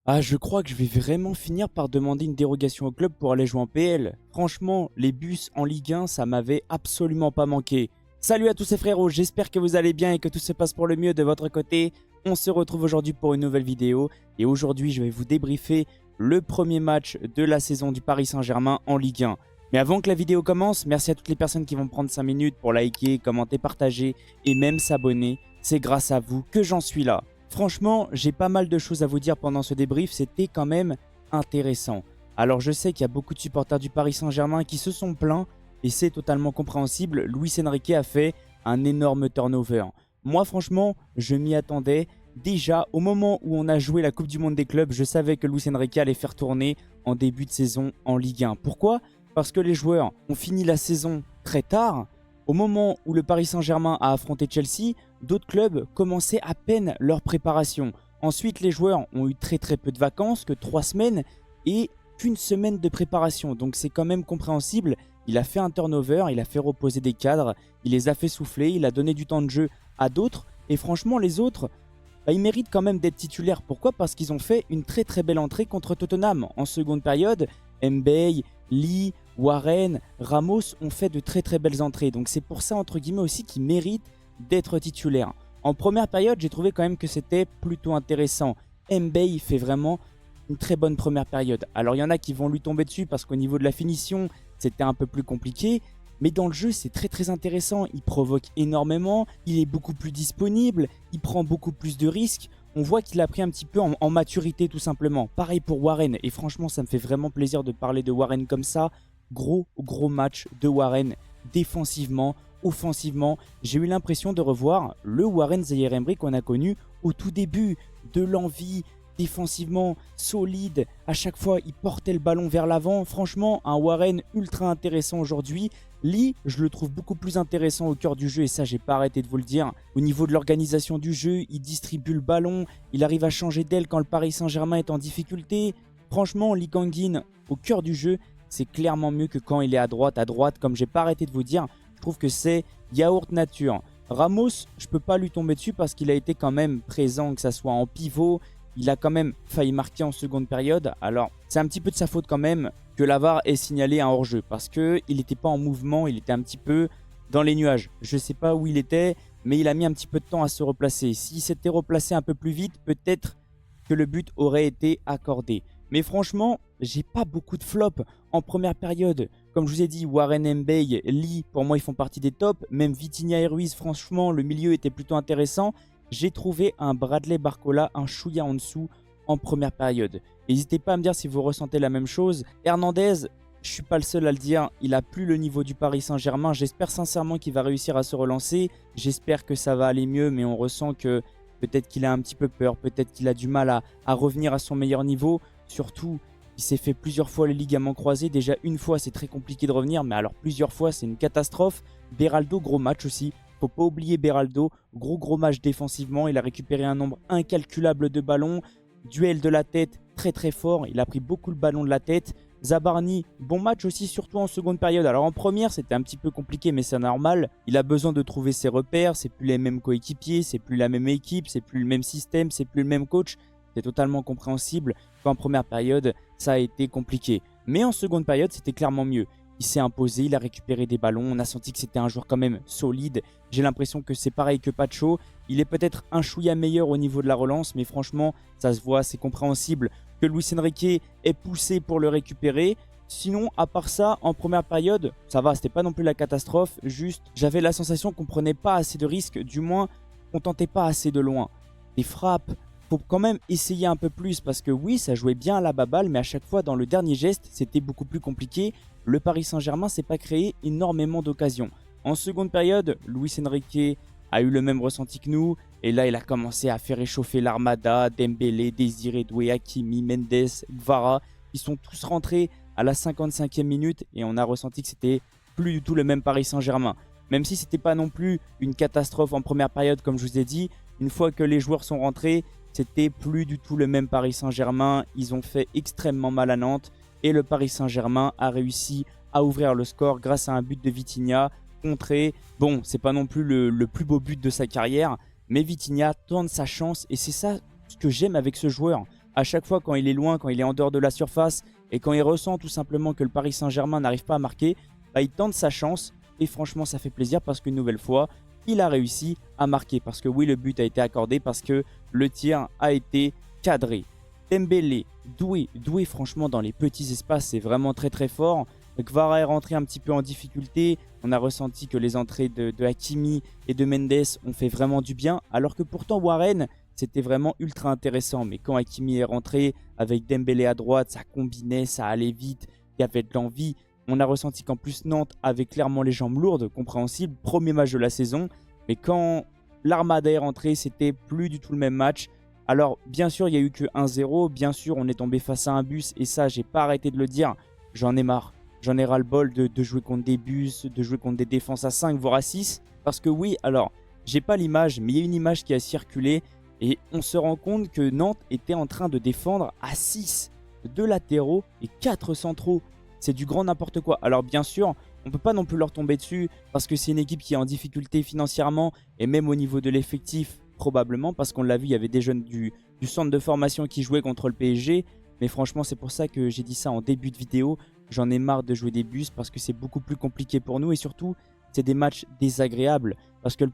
Ah, je crois que je vais vraiment finir par demander une dérogation au club pour aller jouer en PL. Franchement, les bus en Ligue 1, ça m'avait absolument pas manqué. Salut à tous ces frérots, j'espère que vous allez bien et que tout se passe pour le mieux de votre côté. On se retrouve aujourd'hui pour une nouvelle vidéo et aujourd'hui je vais vous débriefer le premier match de la saison du Paris Saint-Germain en Ligue 1. Mais avant que la vidéo commence, merci à toutes les personnes qui vont prendre 5 minutes pour liker, commenter, partager et même s'abonner. C'est grâce à vous que j'en suis là. Franchement, j'ai pas mal de choses à vous dire pendant ce débrief, c'était quand même intéressant. Alors je sais qu'il y a beaucoup de supporters du Paris Saint-Germain qui se sont plaints, et c'est totalement compréhensible, Luis Enrique a fait un énorme turnover. Moi franchement, je m'y attendais. Déjà, au moment où on a joué la Coupe du Monde des clubs, je savais que Luis Enrique allait faire tourner en début de saison en Ligue 1. Pourquoi? Parce que les joueurs ont fini la saison très tard. Au moment où le Paris Saint-Germain a affronté Chelsea, d'autres clubs commençaient à peine leur préparation. Ensuite, les joueurs ont eu très peu de vacances, que 3 semaines et qu'une semaine de préparation. Donc c'est quand même compréhensible. Il a fait un turnover, il a fait reposer des cadres, il les a fait souffler, il a donné du temps de jeu à d'autres. Et franchement, les autres, ils méritent quand même d'être titulaires. Pourquoi? Parce qu'ils ont fait une très belle entrée contre Tottenham. En seconde période, Mbaye, Lee, Warren, Ramos ont fait de très belles entrées. Donc c'est pour ça, entre guillemets, aussi qu'ils méritent d'être titulaires. En première période, j'ai trouvé quand même que c'était plutôt intéressant. Mbaye fait vraiment une très bonne première période. Alors il y en a qui vont lui tomber dessus parce qu'au niveau de la finition, c'était un peu plus compliqué. Mais dans le jeu, c'est très intéressant. Il provoque énormément, il est beaucoup plus disponible, il prend beaucoup plus de risques. On voit qu'il a pris un petit peu en maturité tout simplement. Pareil pour Warren. Et franchement, ça me fait vraiment plaisir de parler de Warren comme ça. Gros match de Warren défensivement, offensivement. J'ai eu l'impression de revoir le Warren Zaïre-Emery qu'on a connu au tout début. De l'envie, défensivement, solide. À chaque fois, il portait le ballon vers l'avant. Franchement, un Warren ultra intéressant aujourd'hui. Lee, je le trouve beaucoup plus intéressant au cœur du jeu et ça, j'ai pas arrêté de vous le dire. Au niveau de l'organisation du jeu, il distribue le ballon, il arrive à changer d'aile quand le Paris Saint-Germain est en difficulté. Franchement, Lee Kangin, au cœur du jeu, c'est clairement mieux que quand il est à droite. À droite, comme j'ai pas arrêté de vous dire, je trouve que c'est yaourt nature. Ramos, je peux pas lui tomber dessus parce qu'il a été quand même présent, que ça soit en pivot. Il a quand même failli marquer en seconde période. Alors, c'est un petit peu de sa faute quand même que la VAR ait signalé un hors-jeu. Parce qu'il n'était pas en mouvement, il était un petit peu dans les nuages. Je ne sais pas où il était, mais il a mis un petit peu de temps à se replacer. S'il s'était replacé un peu plus vite, peut-être que le but aurait été accordé. Mais franchement, j'ai pas beaucoup de flops en première période. Comme je vous ai dit, Warren Mbaye, Lee, pour moi, ils font partie des tops. Même Vitinha et Ruiz, franchement, le milieu était plutôt intéressant. J'ai trouvé un Bradley Barcola un chouïa en dessous en première période. N'hésitez pas à me dire si vous ressentez la même chose. Hernandez, je suis pas le seul à le dire, il a plus le niveau du Paris Saint-Germain. J'espère sincèrement qu'il va réussir à se relancer. J'espère que ça va aller mieux, mais on ressent que peut-être qu'il a un petit peu peur, peut-être qu'il a du mal à revenir à son meilleur niveau. Surtout, il s'est fait plusieurs fois les ligaments croisés. Déjà une fois, c'est très compliqué de revenir, mais alors plusieurs fois, c'est une catastrophe. Beraldo, gros match aussi. Faut pas oublier Beraldo, gros match défensivement. Il a récupéré un nombre incalculable de ballons. Duel de la tête, très fort. Il a pris beaucoup le ballon de la tête. Zabarni, bon match aussi, surtout en seconde période. Alors en première, c'était un petit peu compliqué, mais c'est normal. Il a besoin de trouver ses repères. C'est plus les mêmes coéquipiers, c'est plus la même équipe, c'est plus le même système, c'est plus le même coach. C'est totalement compréhensible qu'en première période, ça a été compliqué. Mais en seconde période, c'était clairement mieux. Il s'est imposé, il a récupéré des ballons. On a senti que c'était un joueur quand même solide. J'ai l'impression que c'est pareil que Pacho. Il est peut-être un chouïa meilleur au niveau de la relance, mais franchement, ça se voit, c'est compréhensible que Luis Enrique ait poussé pour le récupérer. Sinon, à part ça, en première période, ça va, c'était pas non plus la catastrophe. Juste, j'avais la sensation qu'on prenait pas assez de risques, du moins, on tentait pas assez de loin. Des frappes, faut quand même essayer un peu plus parce que oui, ça jouait bien à la baballe, mais à chaque fois, dans le dernier geste, c'était beaucoup plus compliqué. Le Paris Saint-Germain s'est pas créé énormément d'occasions. En seconde période, Luis Enrique a eu le même ressenti que nous. Et là, il a commencé à faire réchauffer l'Armada, Dembélé, Désiré Doué, Hakimi, Mendes, Gvara. Ils sont tous rentrés à la 55e minute et on a ressenti que c'était plus du tout le même Paris Saint-Germain. Même si c'était pas non plus une catastrophe en première période, comme je vous ai dit, une fois que les joueurs sont rentrés, c'était plus du tout le même Paris Saint-Germain. Ils ont fait extrêmement mal à Nantes. Et le Paris Saint-Germain a réussi à ouvrir le score grâce à un but de Vitinha contré. Bon, c'est pas non plus le plus beau but de sa carrière, mais Vitinha tente sa chance et c'est ça ce que j'aime avec ce joueur. À chaque fois quand il est loin, quand il est en dehors de la surface et quand il ressent tout simplement que le Paris Saint-Germain n'arrive pas à marquer, bah, il tente sa chance et franchement ça fait plaisir parce qu'une nouvelle fois, il a réussi à marquer. Parce que oui, le but a été accordé, parce que le tir a été cadré. Dembélé, Doué franchement dans les petits espaces c'est vraiment très très fort. Kvara est rentré un petit peu en difficulté. On a ressenti que les entrées de Hakimi et de Mendes ont fait vraiment du bien. Alors que pourtant Warren, c'était vraiment ultra intéressant. Mais quand Hakimi est rentré avec Dembélé à droite, ça combinait, ça allait vite. Il y avait de l'envie. On a ressenti qu'en plus Nantes avait clairement les jambes lourdes, compréhensible. Premier match de la saison. Mais quand l'Armada est rentrée, c'était plus du tout le même match. Alors bien sûr, il n'y a eu que 1-0. Bien sûr, on est tombé face à un bus. Et ça, j'ai pas arrêté de le dire. J'en ai marre. J'en ai ras-le-bol de jouer contre des bus, de jouer contre des défenses à 5, voire à 6. Parce que oui, alors, j'ai pas l'image, mais il y a une image qui a circulé. Et on se rend compte que Nantes était en train de défendre à 6. 2 latéraux et 4 centraux. C'est du grand n'importe quoi. Alors bien sûr, on ne peut pas non plus leur tomber dessus. Parce que c'est une équipe qui est en difficulté financièrement. Et même au niveau de l'effectif, probablement. Parce qu'on l'a vu, il y avait des jeunes du centre de formation qui jouaient contre le PSG. Mais franchement, c'est pour ça que j'ai dit ça en début de vidéo. J'en ai marre de jouer des bus parce que c'est beaucoup plus compliqué pour nous. Et surtout, c'est des matchs désagréables. Parce que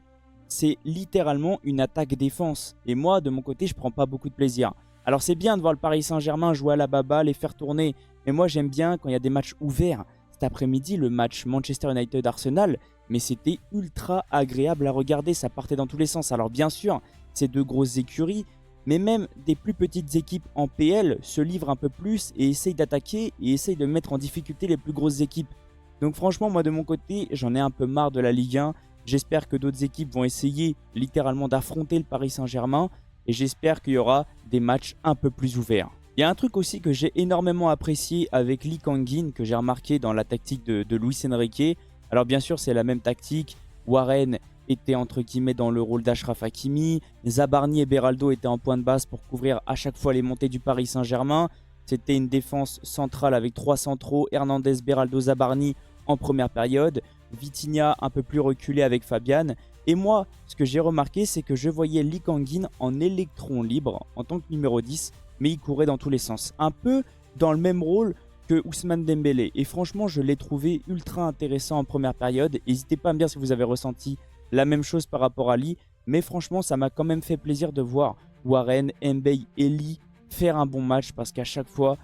c'est littéralement une attaque-défense. Et moi, de mon côté, je prends pas beaucoup de plaisir. Alors c'est bien de voir le Paris Saint-Germain jouer à la baballe et faire tourner. Mais moi, j'aime bien quand il y a des matchs ouverts. Cet après-midi, le match Manchester United-Arsenal, mais c'était ultra agréable à regarder. Ça partait dans tous les sens. Alors bien sûr, c'est deux grosses écuries. Mais même des plus petites équipes en PL se livrent un peu plus et essayent d'attaquer et essayent de mettre en difficulté les plus grosses équipes. Donc franchement, moi de mon côté, j'en ai un peu marre de la Ligue 1. J'espère que d'autres équipes vont essayer littéralement d'affronter le Paris Saint-Germain. Et j'espère qu'il y aura des matchs un peu plus ouverts. Il y a un truc aussi que j'ai énormément apprécié avec Lee Kang-in, que j'ai remarqué dans la tactique de Luis Enrique. Alors bien sûr, c'est la même tactique. Warren était entre guillemets dans le rôle d'Achraf Hakimi. Zabarni et Beraldo étaient en point de base pour couvrir à chaque fois les montées du Paris Saint-Germain. C'était une défense centrale avec 3 centraux, Hernandez, Beraldo, Zabarni en première période. Vitinha un peu plus reculé avec Fabian. Et moi, ce que j'ai remarqué, c'est que je voyais Lee Kang-in en électron libre en tant que numéro 10, mais il courait dans tous les sens. Un peu dans le même rôle que Ousmane Dembélé. Et franchement, je l'ai trouvé ultra intéressant en première période. N'hésitez pas à me dire si vous avez ressenti la même chose par rapport à Lee. Mais franchement, ça m'a quand même fait plaisir de voir Warren, Mbaye et Lee faire un bon match parce qu'à chaque fois,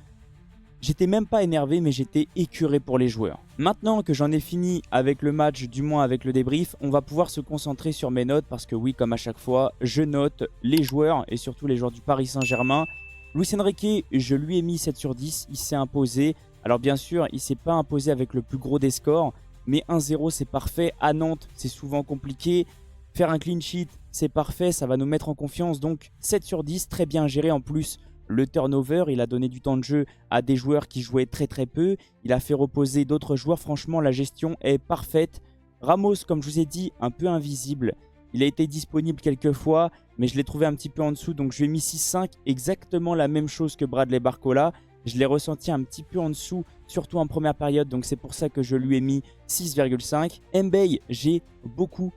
j'étais même pas énervé, mais j'étais écœuré pour les joueurs. Maintenant que j'en ai fini avec le match, du moins avec le débrief, on va pouvoir se concentrer sur mes notes parce que oui, comme à chaque fois, je note les joueurs et surtout les joueurs du Paris Saint-Germain. Luis Enrique, je lui ai mis 7 sur 10, il s'est imposé. Alors bien sûr, il s'est pas imposé avec le plus gros des scores, mais 1-0 c'est parfait. À Nantes, c'est souvent compliqué. Faire un clean sheet, c'est parfait, ça va nous mettre en confiance. Donc 7 sur 10, très bien géré en plus. Le turnover, il a donné du temps de jeu à des joueurs qui jouaient très très peu. Il a fait reposer d'autres joueurs. Franchement, la gestion est parfaite. Ramos, comme je vous ai dit, un peu invisible. Il a été disponible quelques fois, mais je l'ai trouvé un petit peu en dessous. Donc je lui ai mis 6-5, exactement la même chose que Bradley Barcola. Je l'ai ressenti un petit peu en dessous, surtout en première période. Donc c'est pour ça que je lui ai mis 6,5. Mbaye, j'ai beaucoup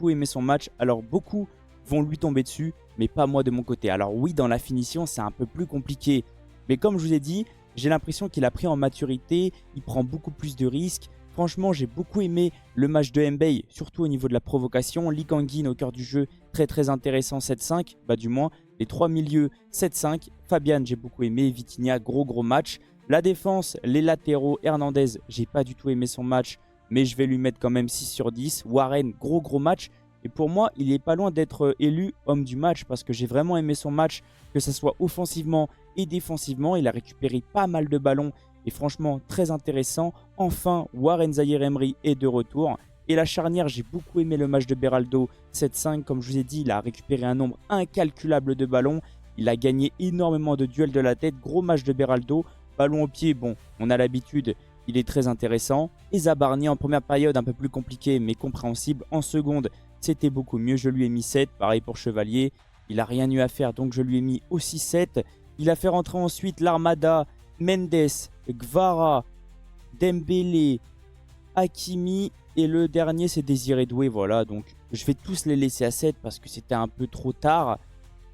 aimé son match. Alors beaucoup vont lui tomber dessus, mais pas moi de mon côté. Alors oui, dans la finition, c'est un peu plus compliqué. Mais comme je vous ai dit, j'ai l'impression qu'il a pris en maturité, il prend beaucoup plus de risques. Franchement, j'ai beaucoup aimé le match de Mbaye, surtout au niveau de la provocation. Lee Kang-in au cœur du jeu, très intéressant, 7-5. Bah du moins, les 3 milieux, 7-5. Fabian, j'ai beaucoup aimé. Vitinha, gros match. La défense, les latéraux, Hernandez, j'ai pas du tout aimé son match, mais je vais lui mettre quand même 6 sur 10. Warren, gros match. Et pour moi, il est pas loin d'être élu homme du match parce que j'ai vraiment aimé son match, que ce soit offensivement et défensivement. Il a récupéré pas mal de ballons et franchement très intéressant. Enfin, Warren Zaïre-Emery est de retour. Et la charnière, j'ai beaucoup aimé le match de Beraldo, 7-5. Comme je vous ai dit, il a récupéré un nombre incalculable de ballons. Il a gagné énormément de duels de la tête. Gros match de Beraldo. Ballon au pied, bon, on a l'habitude. Il est très intéressant. Et Zabarni en première période, un peu plus compliqué mais compréhensible. En seconde, c'était beaucoup mieux. Je lui ai mis 7. Pareil pour Chevalier. Il n'a rien eu à faire, donc je lui ai mis aussi 7. Il a fait rentrer ensuite l'Armada, Mendes, Kvara, Dembélé, Hakimi. Et le dernier, c'est Désiré Doué. Voilà, donc je vais tous les laisser à 7 parce que c'était un peu trop tard.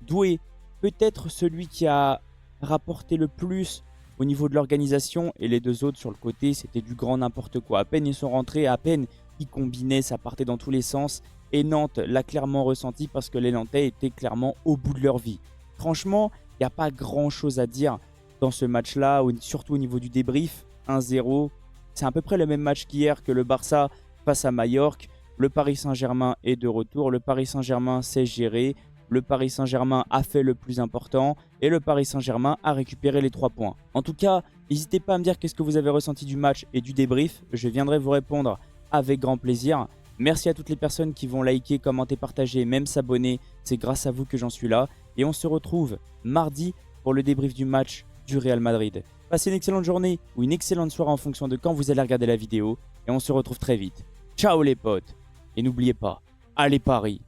Doué, peut-être celui qui a rapporté le plus au niveau de l'organisation, et les deux autres sur le côté, c'était du grand n'importe quoi. À peine ils sont rentrés, à peine ils combinaient, ça partait dans tous les sens. Et Nantes l'a clairement ressenti parce que les Nantais étaient clairement au bout de leur vie. Franchement, il n'y a pas grand-chose à dire dans ce match-là, surtout au niveau du débrief. 1-0, c'est à peu près le même match qu'hier, que le Barça face à Majorque. Le Paris Saint-Germain est de retour, le Paris Saint-Germain sait gérer. Le Paris Saint-Germain a fait le plus important et le Paris Saint-Germain a récupéré les 3 points. En tout cas, n'hésitez pas à me dire qu'est-ce que vous avez ressenti du match et du débrief. Je viendrai vous répondre avec grand plaisir. Merci à toutes les personnes qui vont liker, commenter, partager, même s'abonner. C'est grâce à vous que j'en suis là. Et on se retrouve mardi pour le débrief du match du Real Madrid. Passez une excellente journée ou une excellente soirée en fonction de quand vous allez regarder la vidéo. Et on se retrouve très vite. Ciao les potes. Et n'oubliez pas, allez Paris!